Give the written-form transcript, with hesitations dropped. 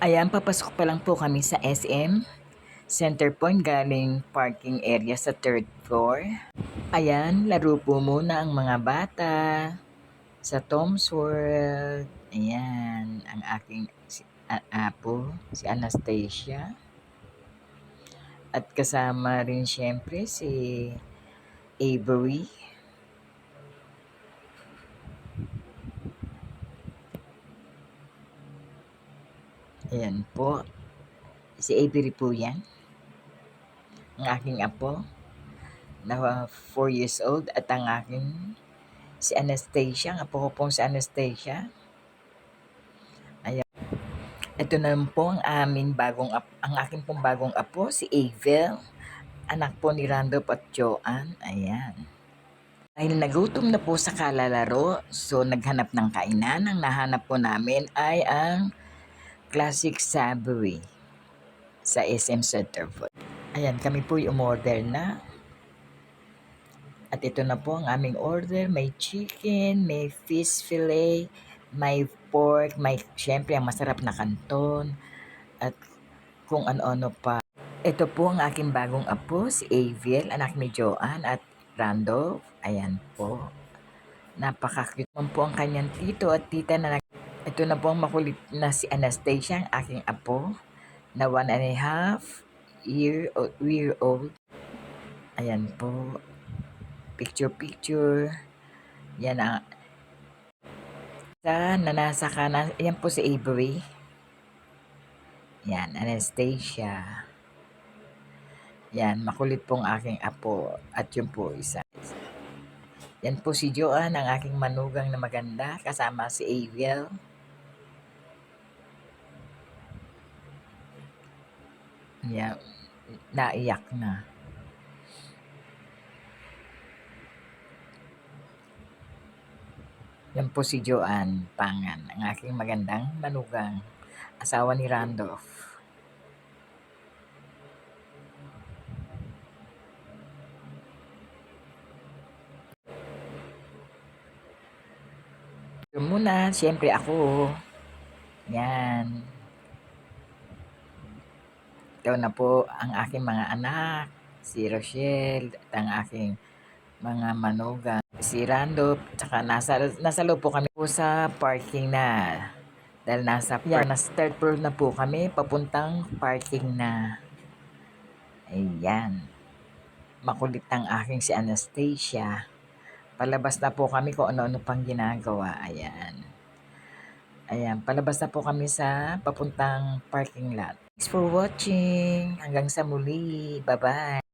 Ayan, papasok pa lang po kami sa SM Center Point galing parking area sa third floor. Ayan, laro po muna ang mga bata sa Tom's World. Ayan, ang aking apo, si Anastasia. At kasama rin syempre si Avery. Ayan po, si Avery po yan, ang aking apo na 4 years old, at ang aking si Anastasia, ang apo ko pong si Anastasia. Ayan. Ito naman po ang ang aking pong bagong apo, si Avel, anak po ni Randolph at Joanne. Ayan. Dahil nagutom na po sa kalalaro, so naghanap ng kainan. Ang nahanap po namin ay ang Classic Subway sa SM Centerfold. Ayan, kami po yung umorder na. At ito na po ang aming order. May chicken, may fish fillet, may pork, may syempre ang masarap na kanton, at kung ano-ano pa. Ito po ang aking bagong apo, si Aviel, anak ni Joanne at Randolph. Ayan po. Napaka-cute man po ang kanyang tito at tita na ito na po ang makulit na si Anastasia, ang aking apo, na 1.5 year old. Ayan po. Picture. Yan ang na nasa kanan. Yan po si Avery. Yan, Anastasia. Yan, makulit pong aking apo. At yun po isa. Yan po si Joanne, ang aking manugang na maganda. Kasama si Aviel. Yan, naiyak na. Yan po si Joanne Pangan, ang aking magandang manugang. Asawa ni Randolph. Ito muna, siyempre ako. Yan. Ito na po ang aking mga anak, si Rochelle, at ang aking mga manugang, si Randolph, tsaka nasa loob po kami po sa parking na. Dahil nasa third floor na po kami, papuntang parking na. Ayan. Makulit ang aking si Anastasia. Palabas na po kami kung ano-ano pang ginagawa. Ayan, palabas na po kami sa papuntang parking lot. Thanks for watching. Hanggang sa muli. Bye-bye.